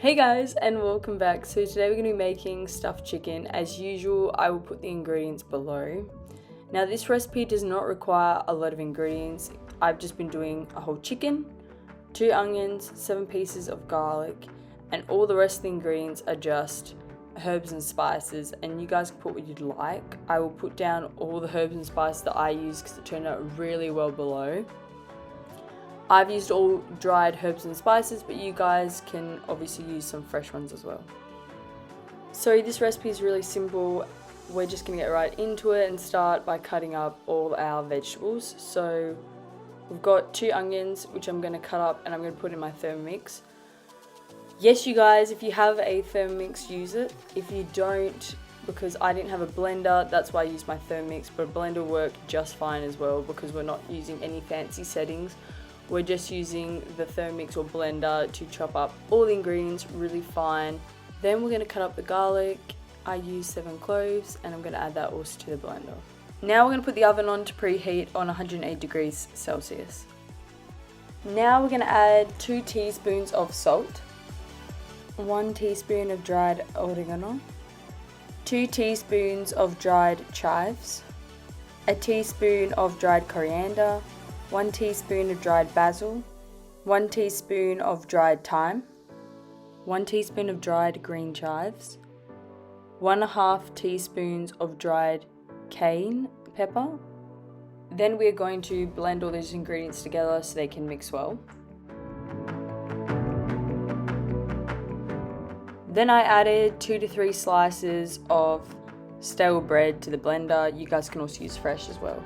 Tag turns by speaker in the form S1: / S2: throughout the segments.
S1: Hey guys, and welcome back. So today we're going to be making stuffed chicken. As usual, I will put the ingredients below. Now this recipe does not require a lot of ingredients. I've just been doing a whole chicken, 2 onions, 7 pieces of garlic, and all the rest of the ingredients are just herbs and spices, and you guys can put what you'd like. I will put down all the herbs and spices that I use because it turned out really well below. I've used all dried herbs and spices, but you guys can obviously use some fresh ones as well. So this recipe is really simple. We're just going to get right into it and start by cutting up all our vegetables. So we've got 2 onions, which I'm going to cut up and I'm going to put in my thermomix. Yes, you guys, if you have a thermomix, use it. If you don't, because I didn't have a blender, that's why I used my thermomix, but a blender will work just fine as well because we're not using any fancy settings. We're just using the thermomix or blender to chop up all the ingredients really fine. Then we're going to cut up the garlic. I use 7 cloves and I'm going to add that also to the blender. Now we're going to put the oven on to preheat on 108 degrees Celsius. Now we're going to add 2 teaspoons of salt, 1 teaspoon of dried oregano, 2 teaspoons of dried chives, a teaspoon of dried coriander, 1 teaspoon of dried basil, 1 teaspoon of dried thyme, 1 teaspoon of dried green chives, 1.5 teaspoons of dried cayenne pepper. Then we're going to blend all these ingredients together so they can mix well. Then I added 2 to 3 slices of stale bread to the blender. You guys can also use fresh as well.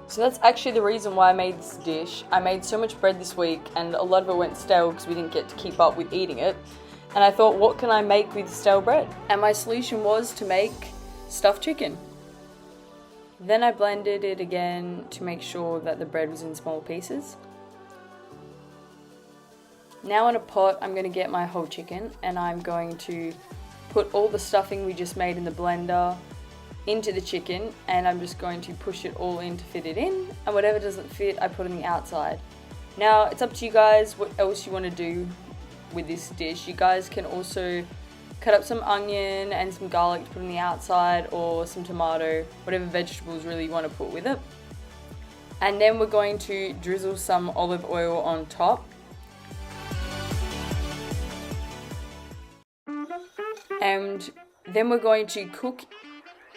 S1: So that's actually the reason why I made this dish. I made so much bread this week and a lot of it went stale because we didn't get to keep up with eating it. And I thought, what can I make with stale bread? And my solution was to make stuffed chicken. Then I blended it again to make sure that the bread was in small pieces. Now in a pot, I'm going to get my whole chicken and I'm going to put all the stuffing we just made in the blender into the chicken, and I'm just going to push it all in to fit it in, and whatever doesn't fit I put on the outside. Now it's up to you guys what else you want to do with this dish. You guys can also cut up some onion and some garlic to put on the outside, or some tomato, whatever vegetables really you want to put with it. And then we're going to drizzle some olive oil on top. And then we're going to cook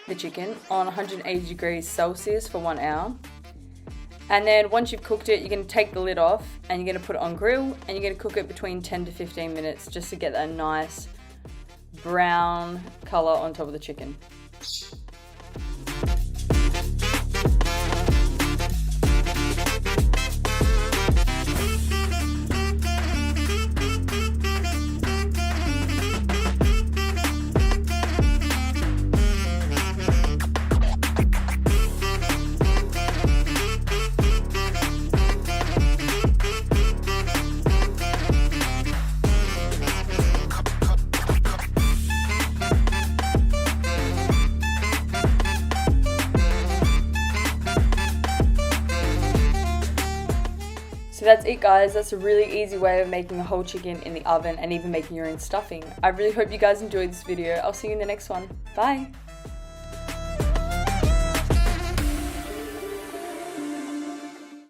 S1: the chicken on 180 degrees Celsius for 1 hour. And then once you've cooked it, you're going to take the lid off and you're going to put it on grill and you're going to cook it between 10 to 15 minutes just to get that nice brown color on top of the chicken. So that's it guys, that's a really easy way of making a whole chicken in the oven and even making your own stuffing. I really hope you guys enjoyed this video. I'll see you in the next one. Bye!